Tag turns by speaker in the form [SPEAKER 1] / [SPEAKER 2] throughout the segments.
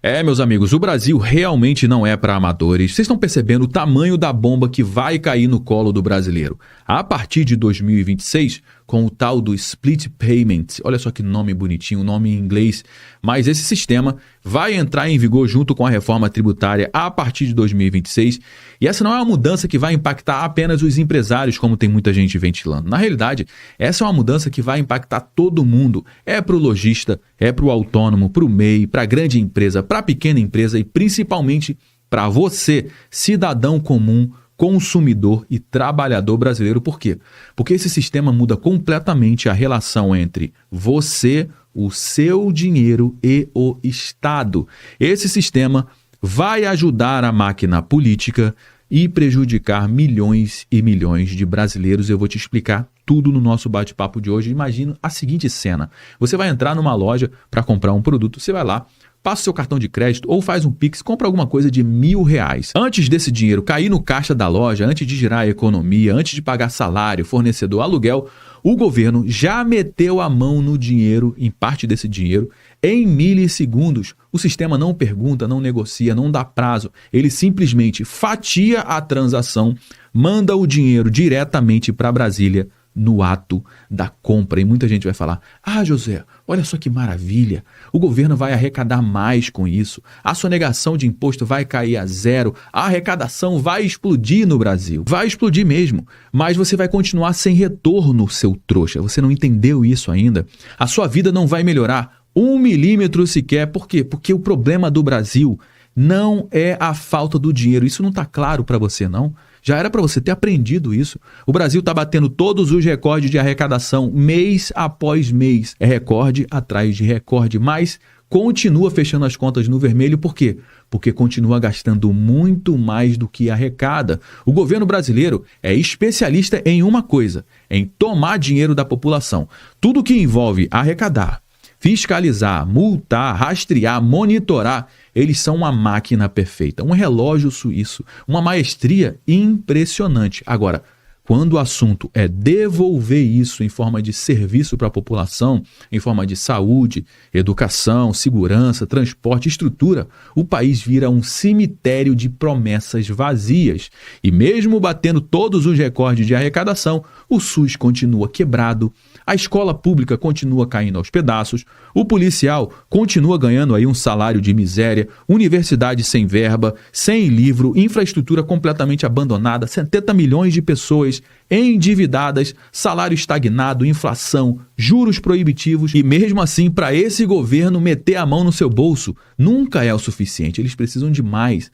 [SPEAKER 1] Meus amigos, o Brasil realmente não é para amadores. Vocês estão percebendo o tamanho da bomba que vai cair no colo do brasileiro. A partir de 2026, com o tal do Split Payment, olha só que nome bonitinho, nome em inglês, mas esse sistema vai entrar em vigor junto com a reforma tributária a partir de 2026. E essa não é uma mudança que vai impactar apenas os empresários, como tem muita gente ventilando. Na realidade, essa é uma mudança que vai impactar todo mundo. É para o lojista, é para o autônomo, para o MEI, para a grande empresa, para a pequena empresa e principalmente para você, cidadão comum, consumidor e trabalhador brasileiro. Por quê? Porque esse sistema muda completamente a relação entre você, o seu dinheiro e o Estado. Esse sistema vai ajudar a máquina política e prejudicar milhões e milhões de brasileiros. Eu vou te explicar tudo no nosso bate-papo de hoje. Imagina a seguinte cena. Você vai entrar numa loja para comprar um produto, você vai lá, passa o seu cartão de crédito ou faz um Pix, compra alguma coisa de R$1.000. Antes desse dinheiro cair no caixa da loja, antes de girar a economia, antes de pagar salário, fornecedor, aluguel, o governo já meteu a mão no dinheiro, em parte desse dinheiro, em milissegundos. O sistema não pergunta, não negocia, não dá prazo. Ele simplesmente fatia a transação, manda o dinheiro diretamente para Brasília, no ato da compra. E muita gente vai falar: José, olha só que maravilha, o governo vai arrecadar mais com isso, a sonegação de imposto vai cair a zero, a arrecadação vai explodir no Brasil. Vai explodir mesmo, mas você vai continuar sem retorno, seu trouxa. Você não entendeu isso ainda? A sua vida não vai melhorar 1 milímetro sequer. Por quê? Porque o problema do Brasil não é a falta do dinheiro. Isso não está claro para você, não? Já era para você ter aprendido isso. O Brasil está batendo todos os recordes de arrecadação, mês após mês. É recorde atrás de recorde, mas continua fechando as contas no vermelho. Por quê? Porque continua gastando muito mais do que arrecada. O governo brasileiro é especialista em uma coisa: em tomar dinheiro da população. Tudo que envolve arrecadar, fiscalizar, multar, rastrear, monitorar, eles são uma máquina perfeita, um relógio suíço, uma maestria impressionante. Agora, quando o assunto é devolver isso em forma de serviço para a população, em forma de saúde, educação, segurança, transporte, estrutura, o país vira um cemitério de promessas vazias. E mesmo batendo todos os recordes de arrecadação, o SUS continua quebrado, a escola pública continua caindo aos pedaços, o policial continua ganhando aí um salário de miséria, universidade sem verba, sem livro, infraestrutura completamente abandonada, 70 milhões de pessoas endividadas, salário estagnado, inflação, juros proibitivos. E mesmo assim, para esse governo meter a mão no seu bolso nunca é o suficiente. Eles precisam de mais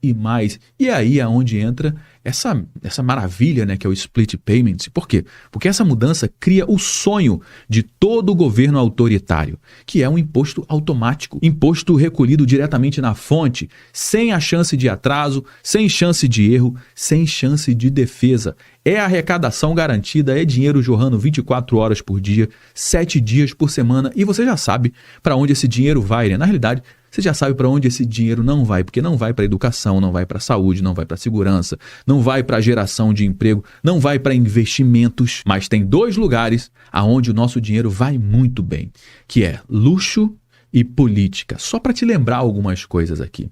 [SPEAKER 1] e mais. E aí é onde entra essa maravilha, né, que é o Split Payment. Por quê? Porque essa mudança cria o sonho de todo governo autoritário, que é um imposto automático, imposto recolhido diretamente na fonte, sem a chance de atraso, sem chance de erro, sem chance de defesa. É arrecadação garantida, é dinheiro jorrando 24 horas por dia, 7 dias por semana, e você já sabe para onde esse dinheiro vai, né? Na realidade, você já sabe para onde esse dinheiro não vai, porque não vai para a educação, não vai para a saúde, não vai para a segurança, não vai para a geração de emprego, não vai para investimentos. Mas tem 2 lugares aonde o nosso dinheiro vai muito bem, que é luxo e política. Só para te lembrar algumas coisas aqui.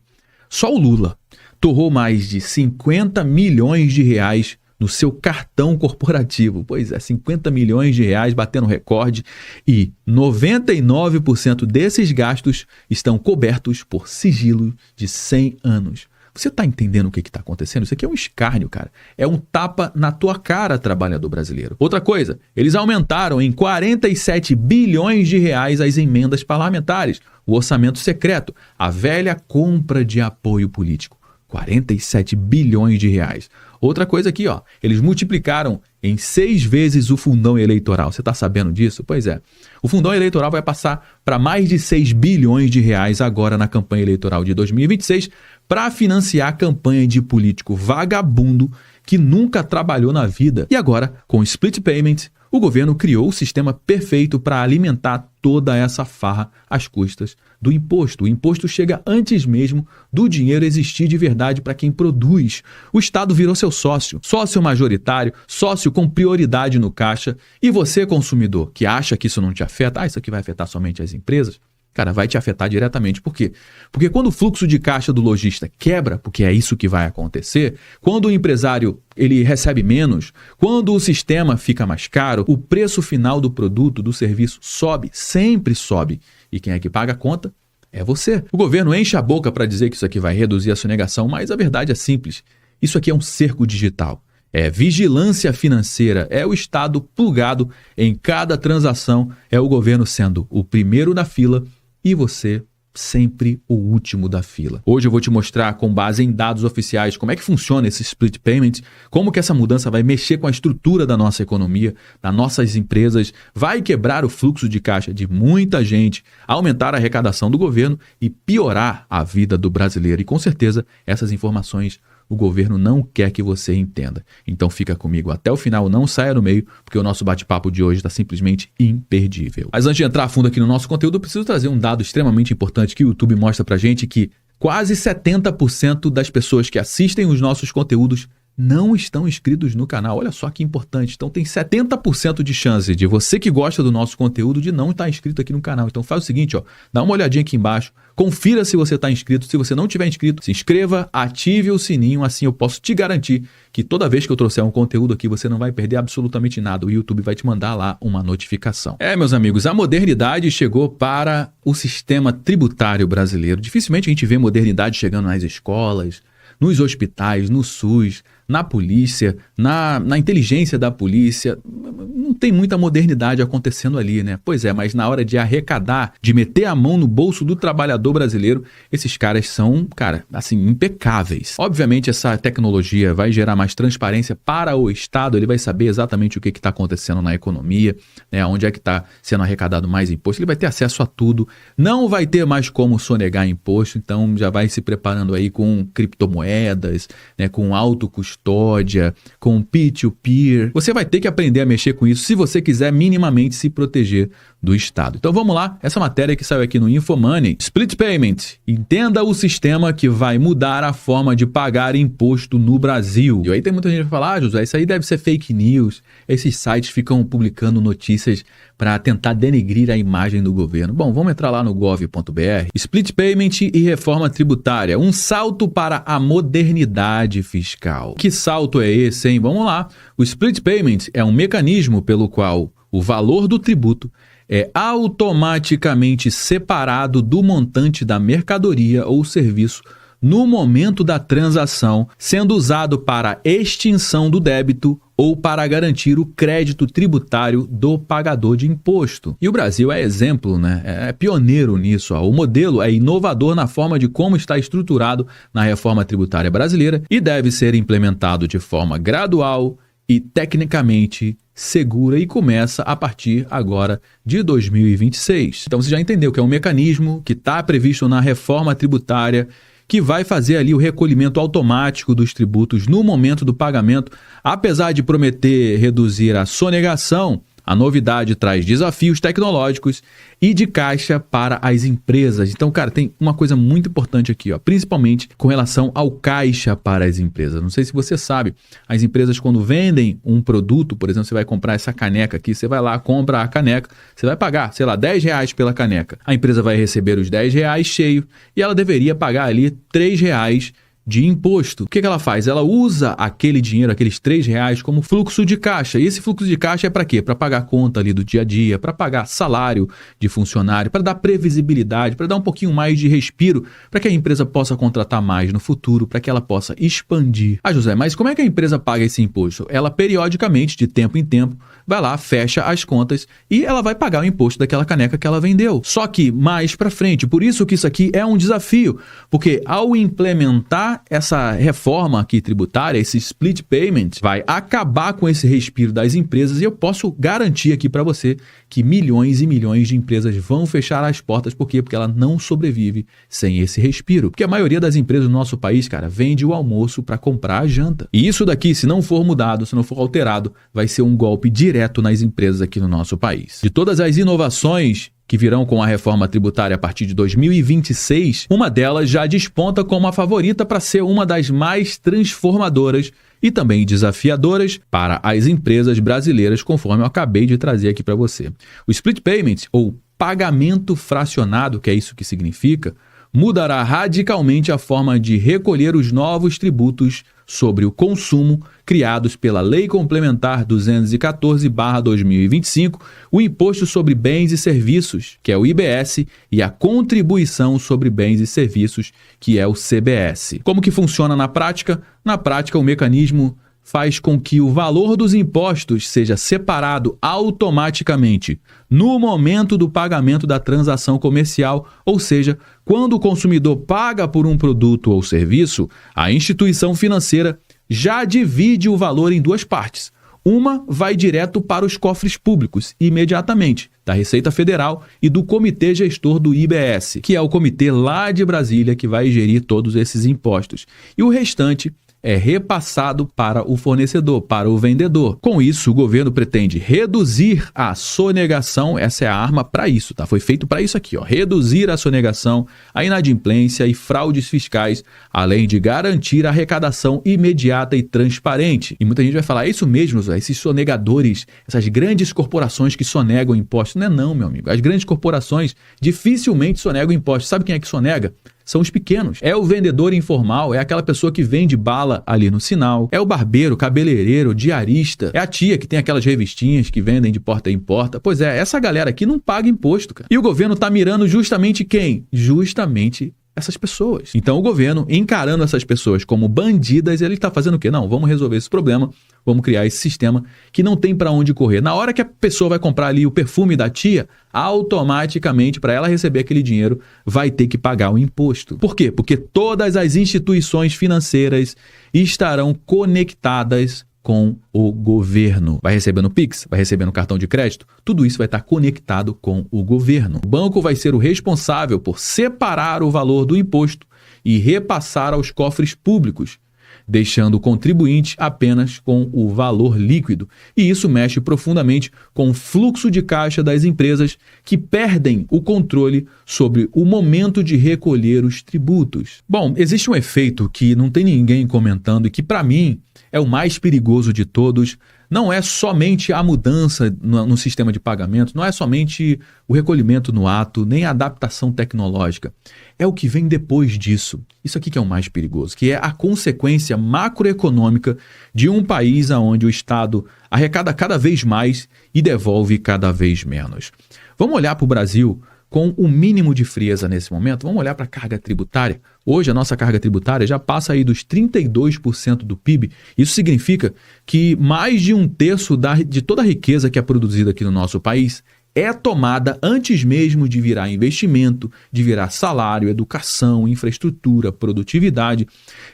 [SPEAKER 1] Só o Lula torrou mais de 50 milhões de reais no seu cartão corporativo. Pois é, 50 milhões de reais batendo recorde, e 99% desses gastos estão cobertos por sigilo de 100 anos. Você está entendendo o que está acontecendo? Isso aqui é um escárnio, cara. É um tapa na tua cara, trabalhador brasileiro. Outra coisa, eles aumentaram em 47 bilhões de reais as emendas parlamentares, o orçamento secreto, a velha compra de apoio político. 47 bilhões de reais. Outra coisa aqui, ó, eles multiplicaram em 6 vezes o fundão eleitoral. Você está sabendo disso? Pois é. O fundão eleitoral vai passar para mais de 6 bilhões de reais agora na campanha eleitoral de 2026 para financiar a campanha de político vagabundo que nunca trabalhou na vida. E agora, com o Split Payment, o governo criou o sistema perfeito para alimentar toda essa farra às custas do imposto. O imposto chega antes mesmo do dinheiro existir de verdade para quem produz. O Estado virou seu sócio, sócio majoritário, sócio com prioridade no caixa. E você, consumidor, que acha que isso não te afeta, isso aqui vai afetar somente as empresas, cara, vai te afetar diretamente. Por quê? Porque quando o fluxo de caixa do lojista quebra, porque é isso que vai acontecer, quando o empresário ele recebe menos, quando o sistema fica mais caro, o preço final do produto, do serviço sobe, sempre sobe. E quem é que paga a conta? É você. O governo enche a boca para dizer que isso aqui vai reduzir a sonegação, mas a verdade é simples. Isso aqui é um cerco digital. É vigilância financeira, é o Estado plugado em cada transação, é o governo sendo o primeiro da fila e você sempre o último da fila. Hoje eu vou te mostrar, com base em dados oficiais, como é que funciona esse split payment, como que essa mudança vai mexer com a estrutura da nossa economia, das nossas empresas, vai quebrar o fluxo de caixa de muita gente, aumentar a arrecadação do governo e piorar a vida do brasileiro. E com certeza essas informações o governo não quer que você entenda. Então fica comigo até o final, não saia no meio, porque o nosso bate-papo de hoje está simplesmente imperdível. Mas antes de entrar a fundo aqui no nosso conteúdo, eu preciso trazer um dado extremamente importante que o YouTube mostra pra gente, que quase 70% das pessoas que assistem os nossos conteúdos não estão inscritos no canal. Olha só que importante. Então tem 70% de chance de você que gosta do nosso conteúdo de não estar inscrito aqui no canal. Então faz o seguinte, dá uma olhadinha aqui embaixo, confira se você está inscrito. Se você não tiver inscrito, se inscreva, ative o sininho, assim eu posso te garantir que toda vez que eu trouxer um conteúdo aqui, você não vai perder absolutamente nada. O YouTube vai te mandar lá uma notificação. Meus amigos, a modernidade chegou para o sistema tributário brasileiro. Dificilmente a gente vê modernidade chegando nas escolas, nos hospitais, no SUS, na polícia, na inteligência da polícia. Não tem muita modernidade acontecendo ali, né? Pois é, mas na hora de arrecadar, de meter a mão no bolso do trabalhador brasileiro, esses caras são, assim, impecáveis. Obviamente essa tecnologia vai gerar mais transparência para o Estado, ele vai saber exatamente o que está acontecendo na economia, né? Onde é que está sendo arrecadado mais imposto, ele vai ter acesso a tudo, não vai ter mais como sonegar imposto, então já vai se preparando aí com criptomoedas, né? Com autocustódia, com peer-to-peer. Você vai ter que aprender a mexer com isso se você quiser minimamente se proteger do Estado. Então vamos lá, essa matéria que saiu aqui no InfoMoney, Split Payment, entenda o sistema que vai mudar a forma de pagar imposto no Brasil. E aí tem muita gente que fala, José, isso aí deve ser fake news, esses sites ficam publicando notícias para tentar denegrir a imagem do governo. Bom, vamos entrar lá no gov.br, Split Payment e reforma tributária, um salto para a modernidade fiscal. Que salto é esse, hein? Vamos lá. O Split Payment é um mecanismo pelo qual o valor do tributo é automaticamente separado do montante da mercadoria ou serviço no momento da transação, sendo usado para extinção do débito ou para garantir o crédito tributário do pagador de imposto. E o Brasil é exemplo, né? É pioneiro nisso. O modelo é inovador na forma de como está estruturado na reforma tributária brasileira e deve ser implementado de forma gradual e tecnicamente segura e começa a partir agora de 2026. Então você já entendeu que é um mecanismo que está previsto na reforma tributária que vai fazer ali o recolhimento automático dos tributos no momento do pagamento. Apesar de prometer reduzir a sonegação, a novidade traz desafios tecnológicos e de caixa para as empresas. Então, cara, tem uma coisa muito importante aqui, principalmente com relação ao caixa para as empresas. Não sei se você sabe, as empresas quando vendem um produto, por exemplo, você vai comprar essa caneca aqui, você vai lá, compra a caneca, você vai pagar, sei lá, R$10 pela caneca. A empresa vai receber os R$10 cheio e ela deveria pagar ali R$3 de imposto. O que ela faz? Ela usa aquele dinheiro, aqueles R$3 como fluxo de caixa. E esse fluxo de caixa é para quê? Para pagar a conta ali do dia a dia, para pagar salário de funcionário, para dar previsibilidade, para dar um pouquinho mais de respiro, para que a empresa possa contratar mais no futuro, para que ela possa expandir. José, mas como é que a empresa paga esse imposto? Ela periodicamente, de tempo em tempo, vai lá, fecha as contas e ela vai pagar o imposto daquela caneca que ela vendeu. Só que mais para frente, por isso que isso aqui é um desafio, porque ao implementar essa reforma aqui tributária, esse split payment, vai acabar com esse respiro das empresas e eu posso garantir aqui para você que milhões e milhões de empresas vão fechar as portas. Por quê? Porque ela não sobrevive sem esse respiro. Porque a maioria das empresas do nosso país, cara, vende o almoço para comprar a janta. E isso daqui, se não for mudado, se não for alterado, vai ser um golpe direto nas empresas aqui no nosso país. De todas as inovações que virão com a reforma tributária a partir de 2026, uma delas já desponta como a favorita para ser uma das mais transformadoras e também desafiadoras para as empresas brasileiras, conforme eu acabei de trazer aqui para você. O Split Payment, ou pagamento fracionado, que é isso que significa, mudará radicalmente a forma de recolher os novos tributos sobre o consumo criados pela Lei Complementar 214/2025, o Imposto sobre Bens e Serviços, que é o IBS, e a Contribuição sobre Bens e Serviços, que é o CBS. Como que funciona na prática? Na prática, o mecanismo faz com que o valor dos impostos seja separado automaticamente no momento do pagamento da transação comercial, ou seja, quando o consumidor paga por um produto ou serviço, a instituição financeira já divide o valor em duas partes. Uma vai direto para os cofres públicos, imediatamente, da Receita Federal e do Comitê Gestor do IBS, que é o comitê lá de Brasília que vai gerir todos esses impostos. E o restante é repassado para o fornecedor, para o vendedor. Com isso, o governo pretende reduzir a sonegação, essa é a arma para isso, tá? Foi feito para isso aqui, ó, reduzir a sonegação, a inadimplência e fraudes fiscais, além de garantir a arrecadação imediata e transparente. E muita gente vai falar, é isso mesmo, Zé, esses sonegadores, essas grandes corporações que sonegam impostos. Não é não, meu amigo. As grandes corporações dificilmente sonegam impostos. Sabe quem é que sonega? São os pequenos. É o vendedor informal, é aquela pessoa que vende bala ali no sinal, é o barbeiro, cabeleireiro, diarista, é a tia que tem aquelas revistinhas que vendem de porta em porta. Pois é, essa galera aqui não paga imposto, cara. E o governo tá mirando justamente quem? Justamente essas pessoas. Então o governo, encarando essas pessoas como bandidas, ele está fazendo o quê? Não, vamos resolver esse problema, vamos criar esse sistema que não tem para onde correr. Na hora que a pessoa vai comprar ali o perfume da tia, automaticamente, para ela receber aquele dinheiro, vai ter que pagar o imposto. Por quê? Porque todas as instituições financeiras estarão conectadas com o governo. Vai receber no Pix, vai receber no cartão de crédito, tudo isso vai estar conectado com o governo. O banco vai ser o responsável por separar o valor do imposto e repassar aos cofres públicos, deixando o contribuinte apenas com o valor líquido. E isso mexe profundamente com o fluxo de caixa das empresas que perdem o controle sobre o momento de recolher os tributos. Bom, existe um efeito que não tem ninguém comentando e que, para mim, é o mais perigoso de todos. Não é somente a mudança no sistema de pagamento, não é somente o recolhimento no ato, nem a adaptação tecnológica. É o que vem depois disso. Isso aqui que é o mais perigoso, que é a consequência macroeconômica de um país onde o Estado arrecada cada vez mais e devolve cada vez menos. Vamos olhar para o Brasil com o mínimo de frieza nesse momento. Vamos olhar para a carga tributária. Hoje a nossa carga tributária já passa aí dos 32% do PIB. Isso significa que mais de um terço de toda a riqueza que é produzida aqui no nosso país é tomada antes mesmo de virar investimento, de virar salário, educação, infraestrutura, produtividade.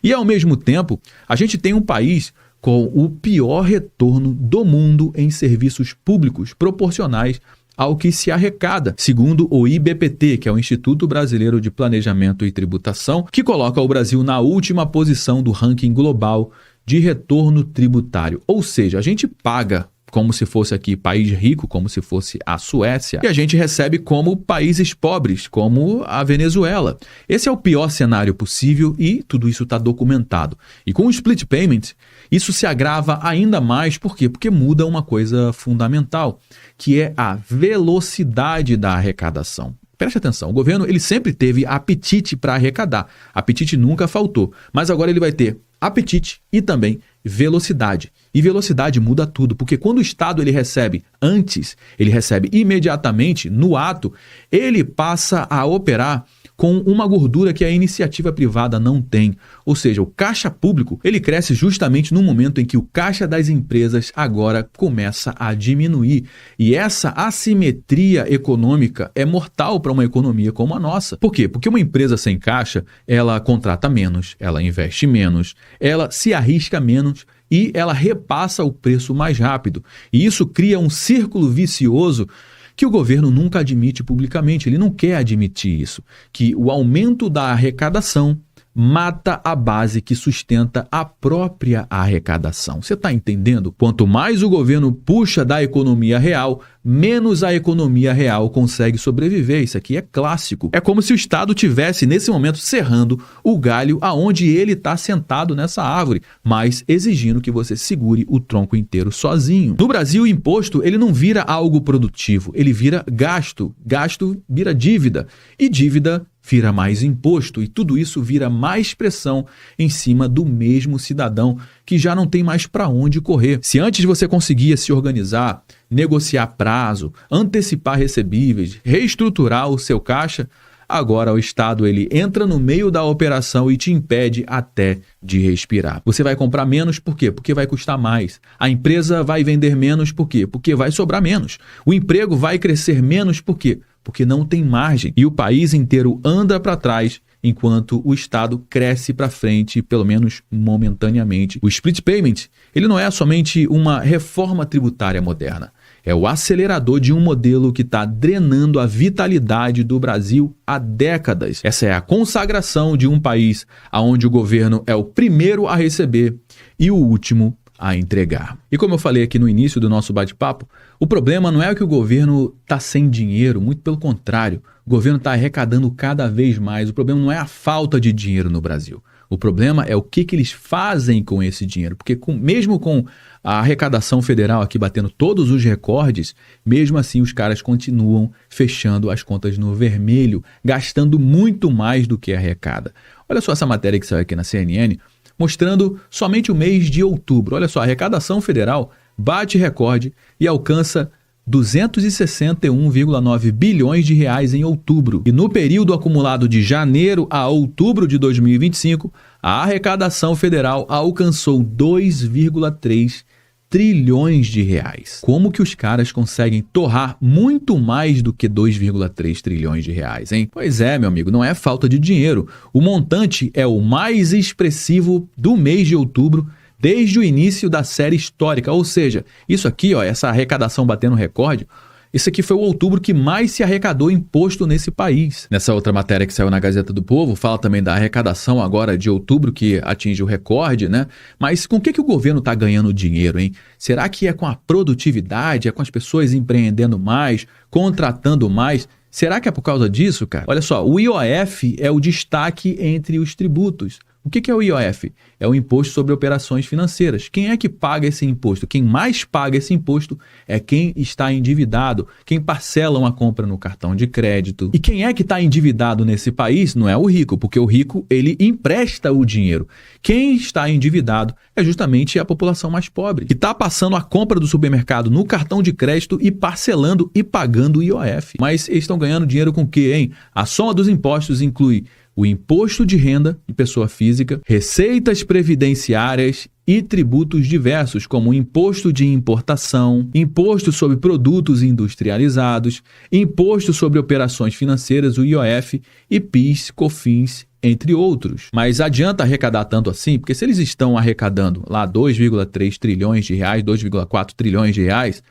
[SPEAKER 1] E ao mesmo tempo, a gente tem um país com o pior retorno do mundo em serviços públicos proporcionais ao que se arrecada, segundo o IBPT, que é o Instituto Brasileiro de Planejamento e Tributação, que coloca o Brasil na última posição do ranking global de retorno tributário. Ou seja, a gente paga como se fosse aqui país rico, como se fosse a Suécia, e a gente recebe como países pobres, como a Venezuela. Esse é o pior cenário possível e tudo isso está documentado. E com o split payment, isso se agrava ainda mais. Por quê? Porque muda uma coisa fundamental, que é a velocidade da arrecadação. Preste atenção, o governo ele sempre teve apetite para arrecadar, apetite nunca faltou, mas agora ele vai ter apetite e também velocidade. E velocidade muda tudo, porque quando o Estado ele recebe antes, ele recebe imediatamente no ato, ele passa a operar com uma gordura que a iniciativa privada não tem. Ou seja, o caixa público ele cresce justamente no momento em que o caixa das empresas agora começa a diminuir. E essa assimetria econômica é mortal para uma economia como a nossa. Por quê? Porque uma empresa sem caixa, ela contrata menos, ela investe menos, ela se arrisca menos e ela repassa o preço mais rápido. E isso cria um círculo vicioso que o governo nunca admite publicamente. Ele não quer admitir isso, que o aumento da arrecadação mata a base que sustenta a própria arrecadação. Você está entendendo? Quanto mais o governo puxa da economia real, menos a economia real consegue sobreviver. Isso aqui é clássico. É como se o Estado tivesse, nesse momento, serrando o galho aonde ele está sentado nessa árvore, mas exigindo que você segure o tronco inteiro sozinho. No Brasil, o imposto ele não vira algo produtivo, ele vira gasto. Gasto vira dívida. E dívida vira mais imposto, e tudo isso vira mais pressão em cima do mesmo cidadão que já não tem mais para onde correr. Se antes você conseguia se organizar, negociar prazo, antecipar recebíveis, reestruturar o seu caixa, agora o Estado ele entra no meio da operação e te impede até de respirar. Você vai comprar menos por quê? Porque vai custar mais. A empresa vai vender menos por quê? Porque vai sobrar menos. O emprego vai crescer menos por quê? Porque não tem margem. E o país inteiro anda para trás enquanto o Estado cresce para frente, pelo menos momentaneamente. O split payment, ele não é somente uma reforma tributária moderna. É o acelerador de um modelo que está drenando a vitalidade do Brasil há décadas. Essa é a consagração de um país onde o governo é o primeiro a receber e o último a entregar. E como eu falei aqui no início do nosso bate-papo, o problema não é que o governo está sem dinheiro, muito pelo contrário. O governo está arrecadando cada vez mais. O problema não é a falta de dinheiro no Brasil. O problema é o que eles fazem com esse dinheiro. Porque mesmo com a arrecadação federal aqui batendo todos os recordes, mesmo assim os caras continuam fechando as contas no vermelho, gastando muito mais do que arrecada. Olha só essa matéria que saiu aqui na CNN, mostrando somente o mês de outubro. Olha só, a arrecadação federal bate recorde e alcança 261,9 bilhões de reais em outubro. E no período acumulado de janeiro a outubro de 2025, a arrecadação federal alcançou 2,3 trilhões de reais. Como que os caras conseguem torrar muito mais do que 2,3 trilhões de reais, hein? Pois é, meu amigo, não é falta de dinheiro. O montante é o mais expressivo do mês de outubro desde o início da série histórica. Ou seja, isso aqui, ó, essa arrecadação batendo recorde, isso aqui foi o outubro que mais se arrecadou imposto nesse país. Nessa outra matéria que saiu na Gazeta do Povo, fala também da arrecadação agora de outubro, que atinge o recorde, né? Mas com o que o governo está ganhando dinheiro, hein? Será que é com a produtividade, é com as pessoas empreendendo mais, contratando mais? Será que é por causa disso, cara? Olha só, o IOF é o destaque entre os tributos. O que é o IOF? É o Imposto sobre Operações Financeiras. Quem é que paga esse imposto? Quem mais paga esse imposto é quem está endividado, quem parcela uma compra no cartão de crédito. E quem é que está endividado nesse país não é o rico, porque o rico ele empresta o dinheiro. Quem está endividado é justamente a população mais pobre, que está passando a compra do supermercado no cartão de crédito e parcelando e pagando o IOF. Mas eles estão ganhando dinheiro com o quê, hein? A soma dos impostos inclui o imposto de renda de pessoa física, receitas previdenciárias e tributos diversos, como imposto de importação, imposto sobre produtos industrializados, imposto sobre operações financeiras, o IOF, e PIS, COFINS, entre outros. Mas adianta arrecadar tanto assim? Porque se eles estão arrecadando lá 2,3 trilhões de reais, 2,4 trilhões de reais,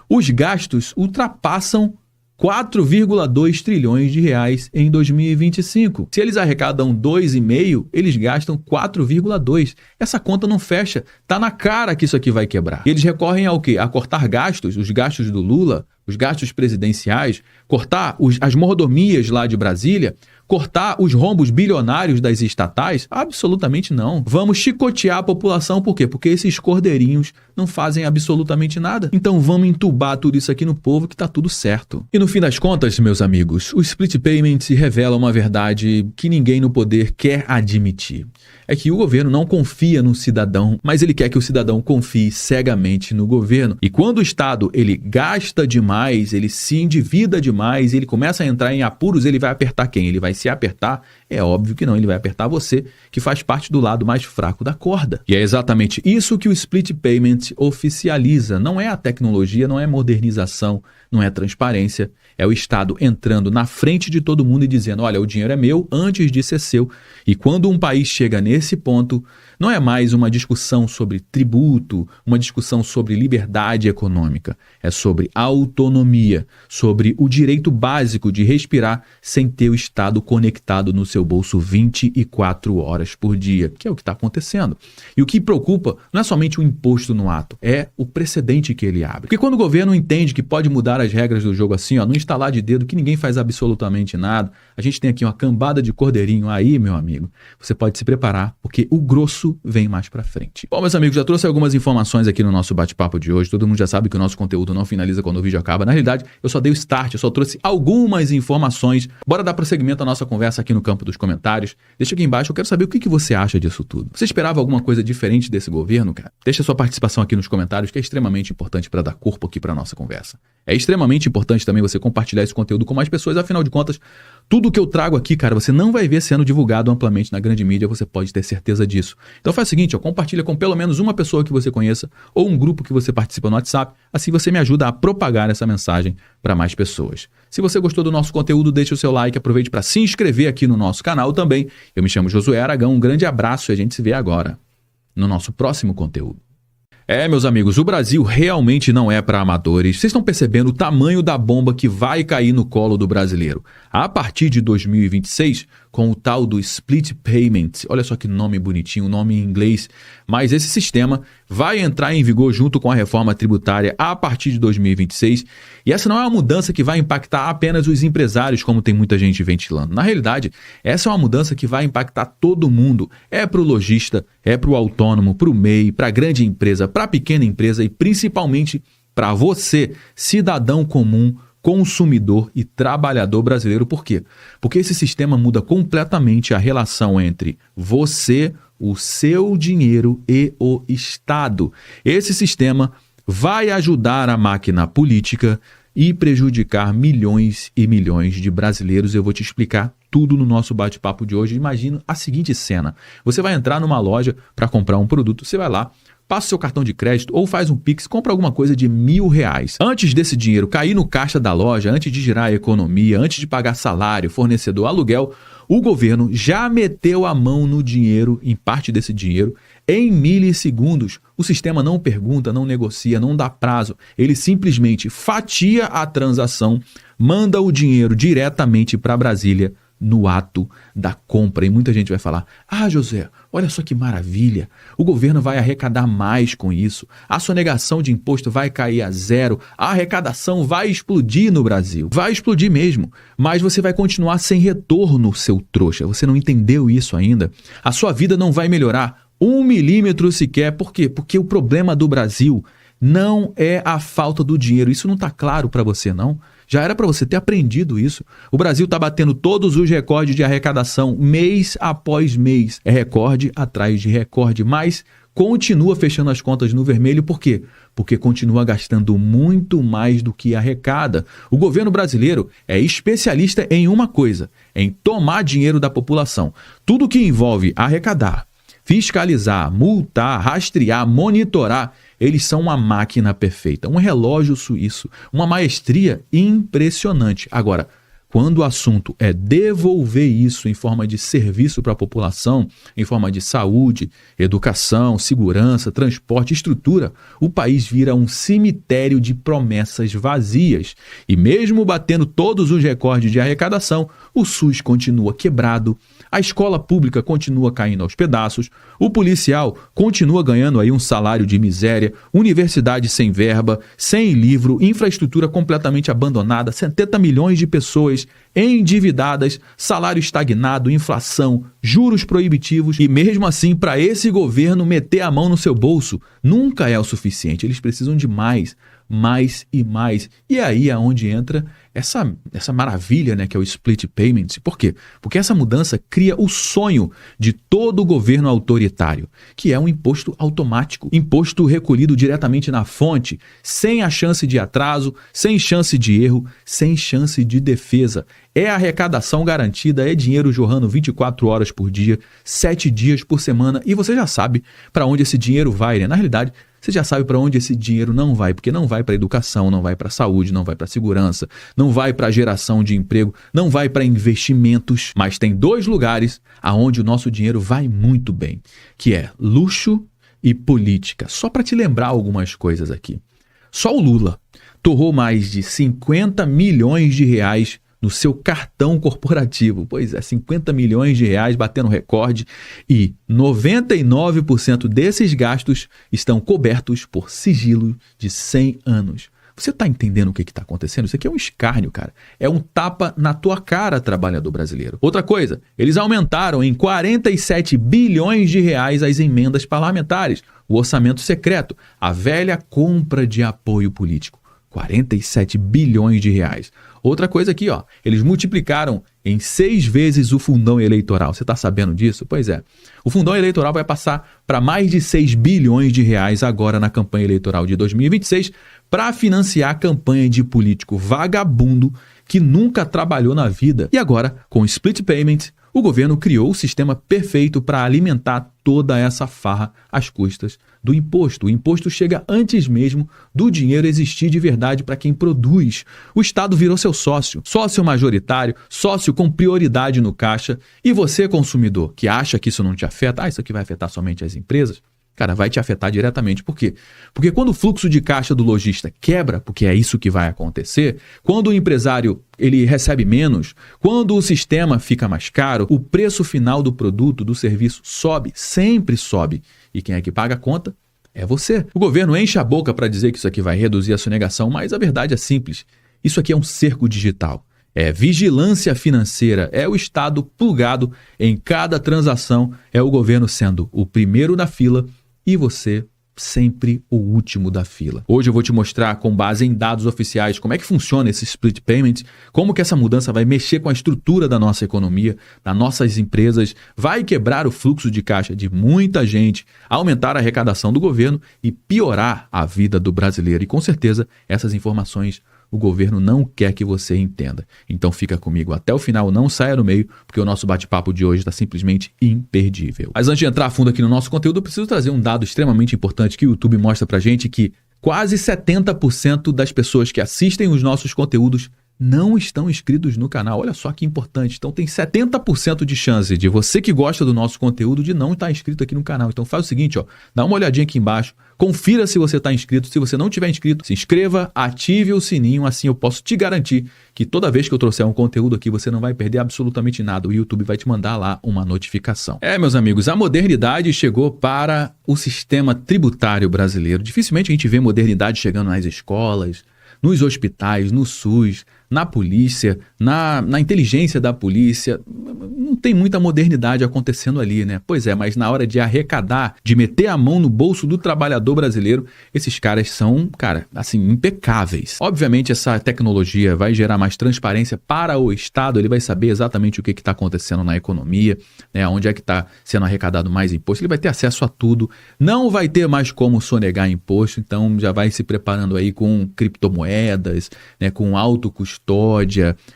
[SPEAKER 1] os gastos ultrapassam 4,2 trilhões de reais em 2025. Se eles arrecadam 2,5, eles gastam 4,2. Essa conta não fecha. Tá na cara que isso aqui vai quebrar. E eles recorrem ao quê? A cortar gastos, os gastos do Lula, os gastos presidenciais, cortar as mordomias lá de Brasília, cortar os rombos bilionários das estatais? Absolutamente não. Vamos chicotear a população, por quê? Porque esses cordeirinhos não fazem absolutamente nada. Então vamos entubar tudo isso aqui no povo que tá tudo certo. E no fim das contas, meus amigos, o split payment se revela uma verdade que ninguém no poder quer admitir. É que o governo não confia no cidadão, mas ele quer que o cidadão confie cegamente no governo. E quando o Estado ele gasta demais, ele se endivida demais, ele começa a entrar em apuros, ele vai apertar quem? Ele vai se apertar? É óbvio que não, ele vai apertar você, que faz parte do lado mais fraco da corda. E é exatamente isso que o split payment oficializa. Não é a tecnologia, não é modernização, não é transparência, é o Estado entrando na frente de todo mundo e dizendo, olha, o dinheiro é meu antes de ser seu. E quando um país chega nesse ponto, não é mais uma discussão sobre tributo, uma discussão sobre liberdade econômica. É sobre autonomia, sobre o direito básico de respirar sem ter o Estado conectado no seu seu bolso 24 horas por dia, que é o que está acontecendo. E o que preocupa não é somente o imposto no ato, é o precedente que ele abre. Porque quando o governo entende que pode mudar as regras do jogo assim, no instalar de dedo, que ninguém faz absolutamente nada, a gente tem aqui uma cambada de cordeirinho aí, meu amigo, você pode se preparar, porque o grosso vem mais pra frente. Bom, meus amigos, já trouxe algumas informações aqui no nosso bate-papo de hoje. Todo mundo já sabe que o nosso conteúdo não finaliza quando o vídeo acaba. Na realidade, eu só dei o start, eu só trouxe algumas informações. Bora dar prosseguimento à nossa conversa aqui no campo dos comentários. Deixa aqui embaixo, eu quero saber o que você acha disso tudo. Você esperava alguma coisa diferente desse governo, cara? Deixa sua participação aqui nos comentários, que é extremamente importante para dar corpo aqui para nossa conversa. É extremamente importante também você compartilhar esse conteúdo com mais pessoas, afinal de contas, tudo que eu trago aqui, cara, você não vai ver sendo divulgado amplamente na grande mídia, você pode ter certeza disso. Então faz o seguinte, compartilha com pelo menos uma pessoa que você conheça ou um grupo que você participa no WhatsApp, assim você me ajuda a propagar essa mensagem para mais pessoas. Se você gostou do nosso conteúdo, deixa o seu like, aproveite para se inscrever aqui no nosso canal também. Eu me chamo Josué Aragão, um grande abraço e a gente se vê agora no nosso próximo conteúdo. Meus amigos, o Brasil realmente não é para amadores. Vocês estão percebendo o tamanho da bomba que vai cair no colo do brasileiro. A partir de 2026, com o tal do Split Payment, olha só que nome bonitinho, nome em inglês, mas esse sistema vai entrar em vigor junto com a reforma tributária a partir de 2026. E essa não é uma mudança que vai impactar apenas os empresários, como tem muita gente ventilando. Na realidade, essa é uma mudança que vai impactar todo mundo. É para o lojista, é para o autônomo, para o MEI, para a grande empresa, para a pequena empresa e principalmente para você, cidadão comum, consumidor e trabalhador brasileiro. Por quê? Porque esse sistema muda completamente a relação entre você, o seu dinheiro e o Estado. Esse sistema vai ajudar a máquina política e prejudicar milhões e milhões de brasileiros. Eu vou te explicar tudo no nosso bate-papo de hoje. Imagina a seguinte cena. Você vai entrar numa loja para comprar um produto, você vai lá, passa o seu cartão de crédito ou faz um Pix, compra alguma coisa de R$1.000. Antes desse dinheiro cair no caixa da loja, antes de girar a economia, antes de pagar salário, fornecedor, aluguel, o governo já meteu a mão no dinheiro, em parte desse dinheiro, em milissegundos. O sistema não pergunta, não negocia, não dá prazo. Ele simplesmente fatia a transação, manda o dinheiro diretamente para Brasília no ato da compra. E muita gente vai falar, José, olha só que maravilha, o governo vai arrecadar mais com isso, a sonegação de imposto vai cair a zero, a arrecadação vai explodir no Brasil. Vai explodir mesmo, mas você vai continuar sem retorno, seu trouxa. Você não entendeu isso ainda? A sua vida não vai melhorar 1 milímetro sequer. Por quê? Porque o problema do Brasil não é a falta do dinheiro. Isso não está claro para você, não? Já era para você ter aprendido isso. O Brasil está batendo todos os recordes de arrecadação, mês após mês. É recorde atrás de recorde, mas continua fechando as contas no vermelho. Por quê? Porque continua gastando muito mais do que arrecada. O governo brasileiro é especialista em uma coisa, em tomar dinheiro da população. Tudo que envolve arrecadar, fiscalizar, multar, rastrear, monitorar, eles são uma máquina perfeita, um relógio suíço, uma maestria impressionante. Agora, quando o assunto é devolver isso em forma de serviço para a população, em forma de saúde, educação, segurança, transporte, estrutura, o país vira um cemitério de promessas vazias. E mesmo batendo todos os recordes de arrecadação, o SUS continua quebrado, a escola pública continua caindo aos pedaços, o policial continua ganhando aí um salário de miséria, universidade sem verba, sem livro, infraestrutura completamente abandonada, 70 milhões de pessoas endividadas, salário estagnado, inflação, juros proibitivos. E mesmo assim, para esse governo meter a mão no seu bolso nunca é o suficiente. Eles precisam de mais e mais. E aí é onde entra essa maravilha, né, que é o Split Payment. Por quê? Porque essa mudança cria o sonho de todo governo autoritário, que é um imposto automático, imposto recolhido diretamente na fonte, sem a chance de atraso, sem chance de erro, sem chance de defesa. É arrecadação garantida, é dinheiro jorrando 24 horas por dia, 7 dias por semana, e você já sabe para onde esse dinheiro vai, né? Na realidade, você já sabe para onde esse dinheiro não vai, porque não vai para a educação, não vai para a saúde, não vai para a segurança, não vai para a geração de emprego, não vai para investimentos, mas tem 2 lugares aonde o nosso dinheiro vai muito bem, que é luxo e política. Só para te lembrar algumas coisas aqui. Só o Lula torrou mais de 50 milhões de reais no seu cartão corporativo. Pois é, 50 milhões de reais batendo recorde e 99% desses gastos estão cobertos por sigilo de 100 anos. Você está entendendo o que está acontecendo? Isso aqui é um escárnio, cara. É um tapa na tua cara, trabalhador brasileiro. Outra coisa, eles aumentaram em 47 bilhões de reais as emendas parlamentares, o orçamento secreto, a velha compra de apoio político. 47 bilhões de reais. Outra coisa aqui, ó, eles multiplicaram em 6 vezes o fundão eleitoral. Você está sabendo disso? Pois é. O fundão eleitoral vai passar para mais de 6 bilhões de reais agora na campanha eleitoral de 2026 para financiar a campanha de político vagabundo que nunca trabalhou na vida. E agora, com o Split Payment, o governo criou o sistema perfeito para alimentar toda essa farra às custas do imposto. O imposto chega antes mesmo do dinheiro existir de verdade para quem produz. O Estado virou seu sócio, sócio majoritário, sócio com prioridade no caixa. E você, consumidor, que acha que isso não te afeta, isso aqui vai afetar somente as empresas, cara, vai te afetar diretamente. Por quê? Porque quando o fluxo de caixa do lojista quebra, porque é isso que vai acontecer, quando o empresário ele recebe menos, quando o sistema fica mais caro, o preço final do produto, do serviço sobe, sempre sobe. E quem é que paga a conta? É você. O governo enche a boca para dizer que isso aqui vai reduzir a sonegação, mas a verdade é simples. Isso aqui é um cerco digital. É vigilância financeira, é o Estado plugado em cada transação, é o governo sendo o primeiro da fila e você sempre o último da fila. Hoje eu vou te mostrar, com base em dados oficiais, como é que funciona esse split payment, como que essa mudança vai mexer com a estrutura da nossa economia, das nossas empresas, vai quebrar o fluxo de caixa de muita gente, aumentar a arrecadação do governo e piorar a vida do brasileiro. E com certeza essas informações o governo não quer que você entenda. Então fica comigo até o final, não saia no meio, porque o nosso bate-papo de hoje está simplesmente imperdível. Mas antes de entrar a fundo aqui no nosso conteúdo, eu preciso trazer um dado extremamente importante que o YouTube mostra pra gente, que quase 70% das pessoas que assistem os nossos conteúdos não estão inscritos no canal. Olha só que importante. Então tem 70% de chance de você que gosta do nosso conteúdo de não estar inscrito aqui no canal. Então faz o seguinte, ó, dá uma olhadinha aqui embaixo, confira se você está inscrito. Se você não tiver inscrito, se inscreva, ative o sininho, assim eu posso te garantir que toda vez que eu trouxer um conteúdo aqui, você não vai perder absolutamente nada. O YouTube vai te mandar lá uma notificação. Meus amigos, a modernidade chegou para o sistema tributário brasileiro. Dificilmente a gente vê modernidade chegando nas escolas, nos hospitais, no SUS, na polícia, na inteligência da polícia. Não tem muita modernidade acontecendo ali, né? Pois é, mas na hora de arrecadar, de meter a mão no bolso do trabalhador brasileiro, esses caras são, cara, assim, impecáveis. Obviamente essa tecnologia vai gerar mais transparência para o Estado, ele vai saber exatamente o que está acontecendo na economia, né? Onde é que está sendo arrecadado mais imposto, ele vai ter acesso a tudo, não vai ter mais como sonegar imposto, então já vai se preparando aí com criptomoedas, né? Com autocustódia,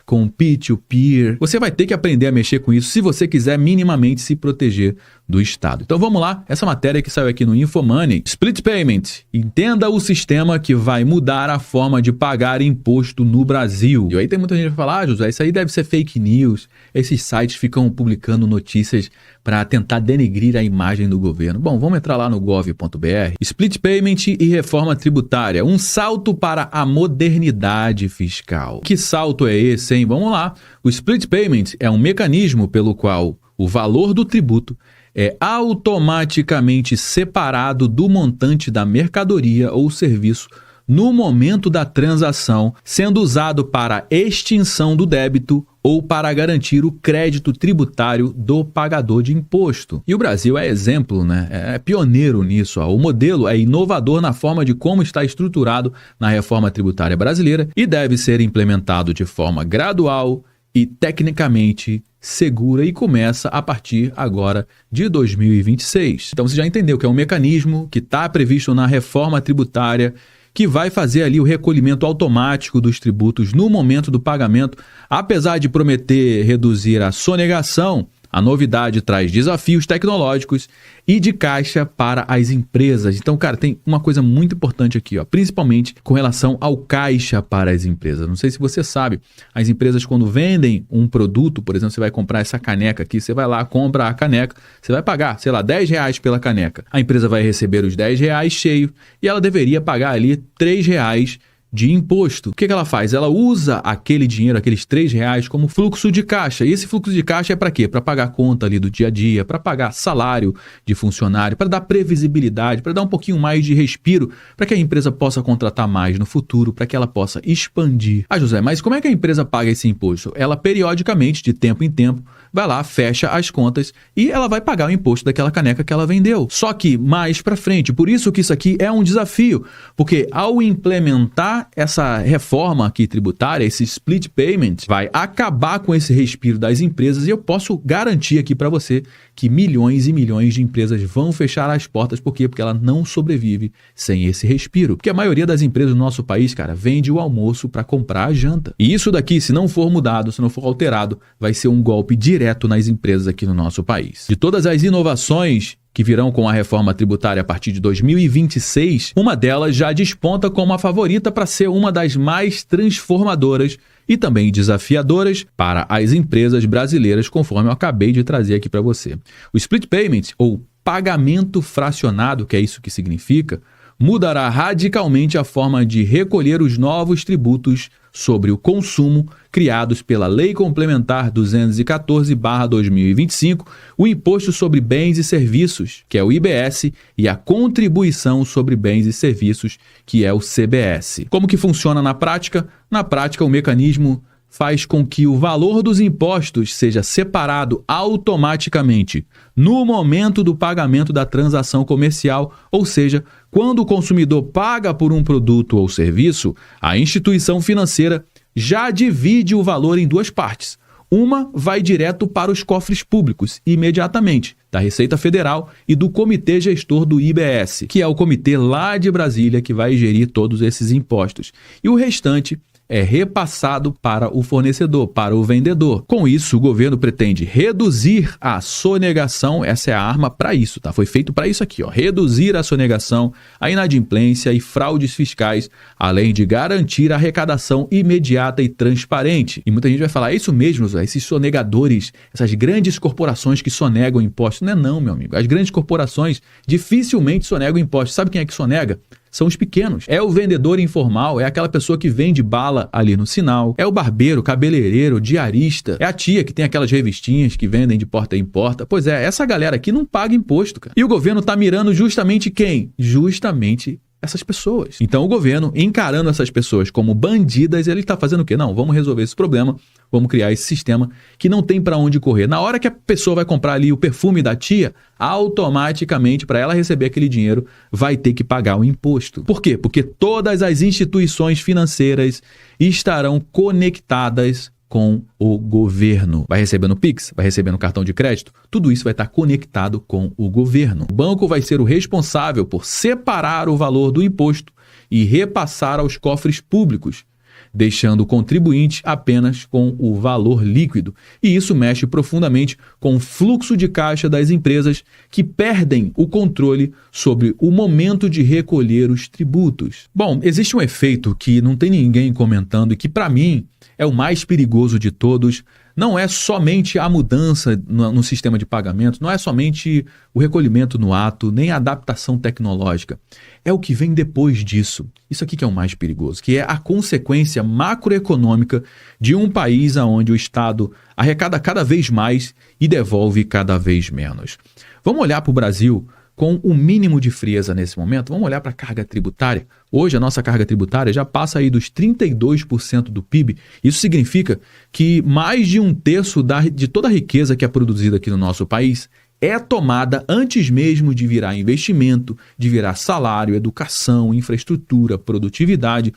[SPEAKER 1] com peer-to-peer. Você vai ter que aprender a mexer com isso se você quiser minimamente se proteger do Estado. Então vamos lá, essa matéria que saiu aqui no Infomoney, Split Payment, entenda o sistema que vai mudar a forma de pagar imposto no Brasil. E aí tem muita gente que fala, José, isso aí deve ser fake news, esses sites ficam publicando notícias para tentar denegrir a imagem do governo. Bom, vamos entrar lá no gov.br, Split Payment e reforma tributária, um salto para a modernidade fiscal. Que salto é esse, hein? Vamos lá. O Split Payment é um mecanismo pelo qual o valor do tributo é automaticamente separado do montante da mercadoria ou serviço no momento da transação, sendo usado para extinção do débito ou para garantir o crédito tributário do pagador de imposto. E o Brasil é exemplo, né? É pioneiro nisso. Ó. O modelo é inovador na forma de como está estruturado na reforma tributária brasileira e deve ser implementado de forma gradual e tecnicamente segura e começa a partir agora de 2026. Então você já entendeu que é um mecanismo que está previsto na reforma tributária que vai fazer ali o recolhimento automático dos tributos no momento do pagamento. Apesar de prometer reduzir a sonegação, a novidade traz desafios tecnológicos e de caixa para as empresas. Então, cara, tem uma coisa muito importante aqui, ó, principalmente com relação ao caixa para as empresas. Não sei se você sabe, as empresas quando vendem um produto, por exemplo, você vai comprar essa caneca aqui, você vai lá, compra a caneca, você vai pagar, sei lá, R$10 pela caneca. A empresa vai receber os R$10 cheio e ela deveria pagar ali R$3 de imposto. O que ela faz? Ela usa aquele dinheiro, aqueles R$3 como fluxo de caixa. E esse fluxo de caixa é para quê? Para pagar conta ali do dia a dia, para pagar salário de funcionário, para dar previsibilidade, para dar um pouquinho mais de respiro, para que a empresa possa contratar mais no futuro, para que ela possa expandir. Ah, José, mas como é que a empresa paga esse imposto? Ela periodicamente, de tempo em tempo, vai lá, fecha as contas e ela vai pagar o imposto daquela caneca que ela vendeu. Só que mais para frente, por isso que isso aqui é um desafio, porque ao implementar essa reforma aqui tributária, esse split payment, vai acabar com esse respiro das empresas e eu posso garantir aqui para você que milhões e milhões de empresas vão fechar as portas. Por quê? Porque ela não sobrevive sem esse respiro. Porque a maioria das empresas do nosso país, cara, vende o almoço para comprar a janta. E isso daqui, se não for mudado, se não for alterado, vai ser um golpe direto nas empresas aqui no nosso país. De todas as inovações que virão com a reforma tributária a partir de 2026, uma delas já desponta como a favorita para ser uma das mais transformadoras e também desafiadoras para as empresas brasileiras, conforme eu acabei de trazer aqui para você. O split payment, ou pagamento fracionado, que é isso que significa, mudará radicalmente a forma de recolher os novos tributos sobre o consumo criados pela Lei Complementar 214/2025, o Imposto sobre Bens e Serviços, que é o IBS, e a Contribuição sobre Bens e Serviços, que é o CBS. Como que funciona na prática? Na prática, o mecanismo faz com que o valor dos impostos seja separado automaticamente no momento do pagamento da transação comercial, ou seja, quando o consumidor paga por um produto ou serviço, a instituição financeira já divide o valor em duas partes. Uma vai direto para os cofres públicos, imediatamente, da Receita Federal e do Comitê Gestor do IBS, que é o comitê lá de Brasília que vai gerir todos esses impostos. E o restante é repassado para o fornecedor, para o vendedor. Com isso, o governo pretende reduzir a sonegação, essa é a arma para isso, tá? Foi feito para isso aqui, ó, reduzir a sonegação, a inadimplência e fraudes fiscais, além de garantir a arrecadação imediata e transparente. E muita gente vai falar, é isso mesmo, Zé, esses sonegadores, essas grandes corporações que sonegam impostos. Não é não, meu amigo. As grandes corporações dificilmente sonegam impostos. Sabe quem é que sonega? São os pequenos. É o vendedor informal, é aquela pessoa que vende bala ali no sinal, é o barbeiro, cabeleireiro, diarista, é a tia que tem aquelas revistinhas que vendem de porta em porta. Pois é, essa galera aqui não paga imposto, cara. E o governo tá mirando justamente quem? Justamente essas pessoas. Então o governo, encarando essas pessoas como bandidas, ele está fazendo o quê? Não, vamos resolver esse problema, vamos criar esse sistema que não tem para onde correr. Na hora que a pessoa vai comprar ali o perfume da tia, automaticamente, para ela receber aquele dinheiro, vai ter que pagar o imposto. Por quê? Porque todas as instituições financeiras estarão conectadas com o governo. Vai receber no Pix, vai receber no cartão de crédito, tudo isso vai estar conectado com o governo. O banco vai ser o responsável por separar o valor do imposto e repassar aos cofres públicos, deixando o contribuinte apenas com o valor líquido. E isso mexe profundamente com o fluxo de caixa das empresas que perdem o controle sobre o momento de recolher os tributos. Bom, existe um efeito que não tem ninguém comentando e que, para mim, é o mais perigoso de todos. Não é somente a mudança no sistema de pagamento, não é somente o recolhimento no ato, nem a adaptação tecnológica. É o que vem depois disso. Isso aqui que é o mais perigoso, que é a consequência macroeconômica de um país onde o Estado arrecada cada vez mais e devolve cada vez menos. Vamos olhar para o Brasil com o mínimo de frieza nesse momento. Vamos olhar para a carga tributária. Hoje a nossa carga tributária já passa aí dos 32% do PIB. Isso significa que mais de um terço de toda a riqueza que é produzida aqui no nosso país é tomada antes mesmo de virar investimento, de virar salário, educação, infraestrutura, produtividade.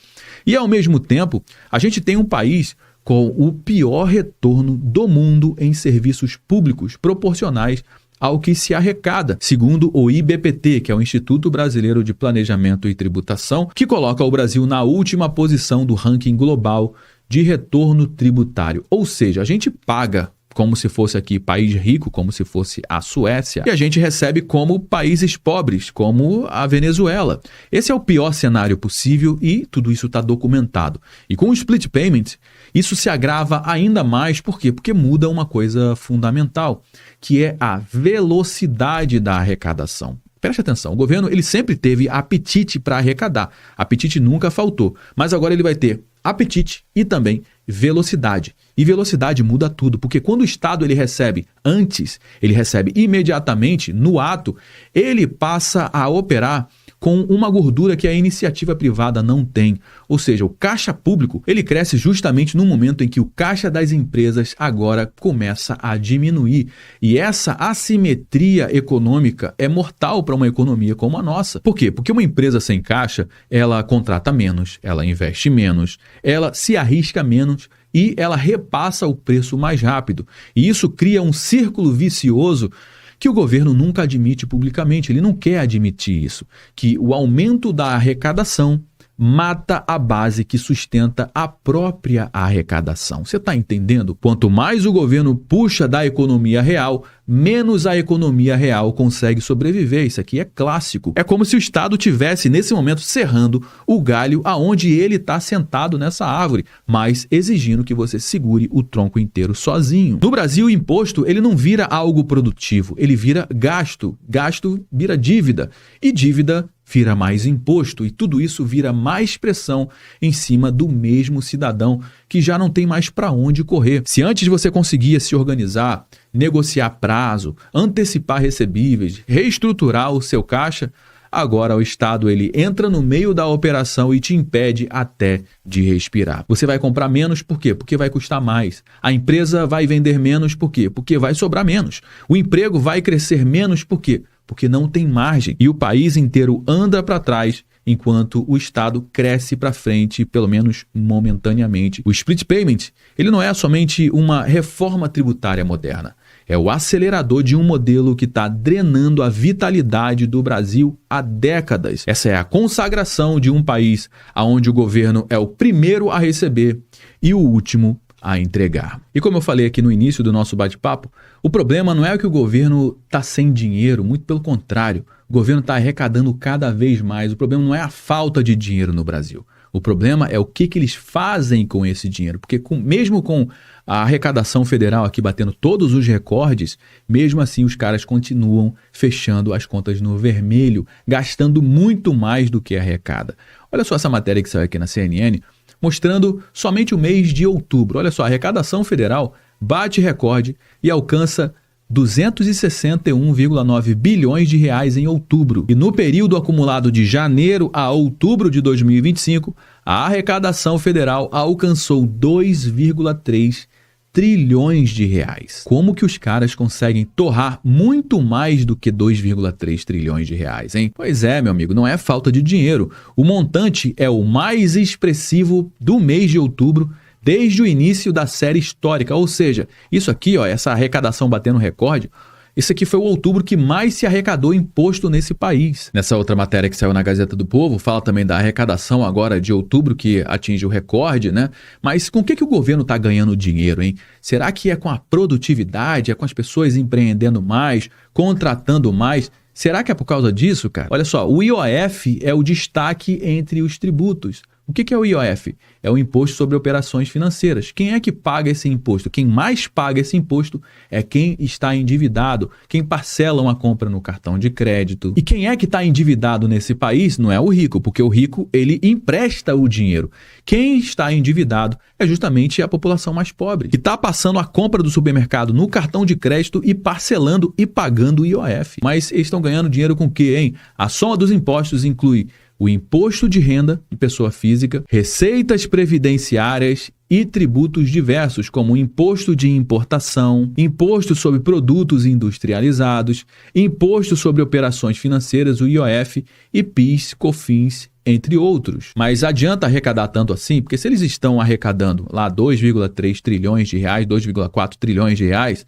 [SPEAKER 1] E ao mesmo tempo, a gente tem um país com o pior retorno do mundo em serviços públicos proporcionais ao que se arrecada, segundo o IBPT, que é o Instituto Brasileiro de Planejamento e Tributação, que coloca o Brasil na última posição do ranking global de retorno tributário. Ou seja, a gente paga como se fosse aqui país rico, como se fosse a Suécia, e a gente recebe como países pobres, como a Venezuela. Esse é o pior cenário possível e tudo isso está documentado. E com o split payment, isso se agrava ainda mais. Por quê? Porque muda uma coisa fundamental, que é a velocidade da arrecadação. Preste atenção, o governo ele sempre teve apetite para arrecadar, apetite nunca faltou, mas agora ele vai ter apetite e também velocidade. E velocidade muda tudo, porque quando o Estado ele recebe antes, ele recebe imediatamente, no ato, ele passa a operar com uma gordura que a iniciativa privada não tem. Ou seja, o caixa público ele cresce justamente no momento em que o caixa das empresas agora começa a diminuir. E essa assimetria econômica é mortal para uma economia como a nossa. Por quê? Porque uma empresa sem caixa, ela contrata menos, ela investe menos, ela se arrisca menos e ela repassa o preço mais rápido. E isso cria um círculo vicioso que o governo nunca admite publicamente, ele não quer admitir isso, que o aumento da arrecadação mata a base que sustenta a própria arrecadação. Você está entendendo? Quanto mais o governo puxa da economia real, menos a economia real consegue sobreviver. Isso aqui é clássico. É como se o Estado tivesse, nesse momento, serrando o galho aonde ele está sentado nessa árvore, mas exigindo que você segure o tronco inteiro sozinho. No Brasil, o imposto ele não vira algo produtivo, ele vira gasto. Gasto vira dívida. E dívida vira mais imposto, e tudo isso vira mais pressão em cima do mesmo cidadão que já não tem mais para onde correr. Se antes você conseguia se organizar, negociar prazo, antecipar recebíveis, reestruturar o seu caixa, agora o Estado ele entra no meio da operação e te impede até de respirar. Você vai comprar menos por quê? Porque vai custar mais. A empresa vai vender menos por quê? Porque vai sobrar menos. O emprego vai crescer menos por quê? Porque não tem margem. E o país inteiro anda para trás enquanto o Estado cresce para frente, pelo menos momentaneamente. O split payment, ele não é somente uma reforma tributária moderna. É o acelerador de um modelo que está drenando a vitalidade do Brasil há décadas. Essa é a consagração de um país onde o governo é o primeiro a receber e o último a entregar. E como eu falei aqui no início do nosso bate-papo, o problema não é que o governo está sem dinheiro, muito pelo contrário. O governo está arrecadando cada vez mais. O problema não é a falta de dinheiro no Brasil. O problema é o que eles fazem com esse dinheiro. Porque mesmo com a arrecadação federal aqui batendo todos os recordes, mesmo assim os caras continuam fechando as contas no vermelho, gastando muito mais do que arrecada. Olha só essa matéria que saiu aqui na CNN, mostrando somente o mês de outubro. Olha só, a arrecadação federal bate recorde e alcança 261,9 bilhões de reais em outubro. E no período acumulado de janeiro a outubro de 2025, a arrecadação federal alcançou 2,3 trilhões de reais. Como que os caras conseguem torrar muito mais do que 2,3 trilhões de reais, hein? Pois é, meu amigo, não é falta de dinheiro. O montante é o mais expressivo do mês de outubro desde o início da série histórica. Ou seja, isso aqui, ó, essa arrecadação batendo recorde, esse aqui foi o outubro que mais se arrecadou imposto nesse país. Nessa outra matéria que saiu na Gazeta do Povo, fala também da arrecadação agora de outubro, que atinge o recorde, né? Mas com o que o governo está ganhando dinheiro, hein? Será que é com a produtividade, é com as pessoas empreendendo mais, contratando mais? Será que é por causa disso, cara? Olha só, o IOF é o destaque entre os tributos. O que é o IOF? É o Imposto sobre Operações Financeiras. Quem é que paga esse imposto? Quem mais paga esse imposto é quem está endividado, quem parcela uma compra no cartão de crédito. E quem é que está endividado nesse país não é o rico, porque o rico ele empresta o dinheiro. Quem está endividado é justamente a população mais pobre, que está passando a compra do supermercado no cartão de crédito e parcelando e pagando o IOF. Mas eles estão ganhando dinheiro com o quê, hein? A soma dos impostos inclui o imposto de renda de pessoa física, receitas previdenciárias e tributos diversos, como o imposto de importação, imposto sobre produtos industrializados, imposto sobre operações financeiras, o IOF, e PIS, COFINS, entre outros. Mas adianta arrecadar tanto assim? Porque se eles estão arrecadando lá 2,3 trilhões de reais, 2,4 trilhões de reais,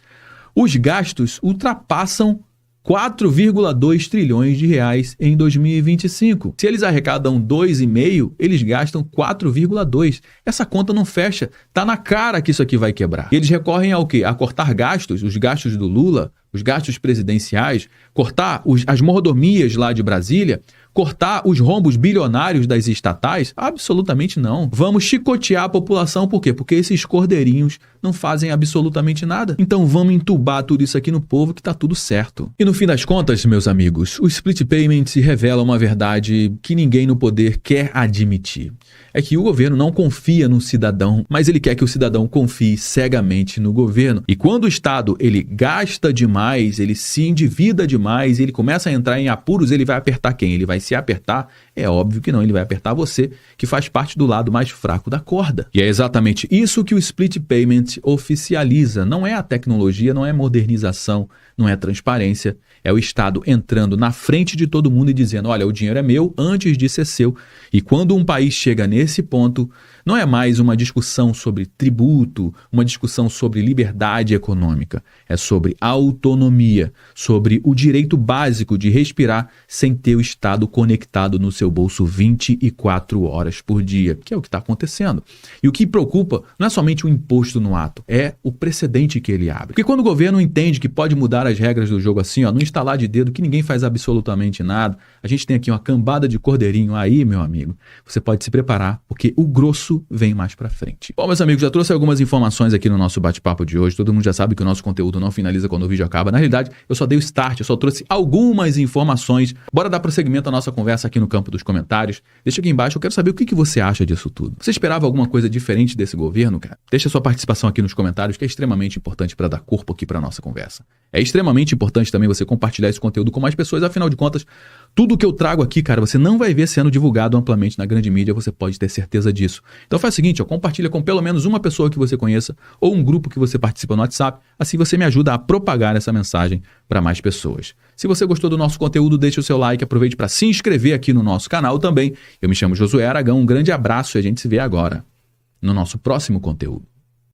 [SPEAKER 1] os gastos ultrapassam 4,2 trilhões de reais em 2025. Se eles arrecadam 2,5, eles gastam 4,2. Essa conta não fecha. Tá na cara que isso aqui vai quebrar. E eles recorrem ao quê? A cortar gastos, os gastos do Lula, os gastos presidenciais, cortar as mordomias lá de Brasília, cortar os rombos bilionários das estatais? Absolutamente não. Vamos chicotear a população, por quê? Porque esses cordeirinhos não fazem absolutamente nada. Então vamos entubar tudo isso aqui no povo que tá tudo certo. E no fim das contas, meus amigos, o split payment revela uma verdade que ninguém no poder quer admitir. É que o governo não confia no cidadão, mas ele quer que o cidadão confie cegamente no governo. E quando o Estado ele gasta demais, ele se endivida demais, ele começa a entrar em apuros, ele vai apertar quem? Ele vai se apertar? É óbvio que não, ele vai apertar você, que faz parte do lado mais fraco da corda. E é exatamente isso que o split payment oficializa. Não é a tecnologia, não é modernização, não é transparência, é o Estado entrando na frente de todo mundo e dizendo, olha, o dinheiro é meu antes de ser seu. E quando um país chega nesse ponto, não é mais uma discussão sobre tributo, uma discussão sobre liberdade econômica. É sobre autonomia, sobre o direito básico de respirar sem ter o Estado conectado no seu bolso 24 horas por dia, que é o que está acontecendo. E o que preocupa não é somente o imposto no ato, é o precedente que ele abre. Porque quando o governo entende que pode mudar as regras do jogo assim, ó, no instalar de dedo, que ninguém faz absolutamente nada, a gente tem aqui uma cambada de cordeirinho aí, meu amigo, você pode se preparar, porque o grosso vem mais pra frente. Bom, meus amigos, já trouxe algumas informações aqui no nosso bate-papo de hoje. Todo mundo já sabe que o nosso conteúdo não finaliza quando o vídeo acaba. Na realidade, eu só dei o start, eu só trouxe algumas informações. Bora dar prosseguimento à nossa conversa aqui no campo dos comentários. Deixa aqui embaixo, eu quero saber o que você acha disso tudo. Você esperava alguma coisa diferente desse governo, cara? Deixa a sua participação aqui nos comentários, que é extremamente importante para dar corpo aqui pra nossa conversa. É extremamente importante também você compartilhar esse conteúdo com mais pessoas, afinal de contas, tudo que eu trago aqui, cara, você não vai ver sendo divulgado amplamente na grande mídia, você pode ter certeza disso. Então faz o seguinte, ó, compartilha com pelo menos uma pessoa que você conheça ou um grupo que você participa no WhatsApp, assim você me ajuda a propagar essa mensagem para mais pessoas. Se você gostou do nosso conteúdo, deixa o seu like, aproveite para se inscrever aqui no nosso canal também. Eu me chamo Josué Aragão, um grande abraço e a gente se vê agora no nosso próximo conteúdo.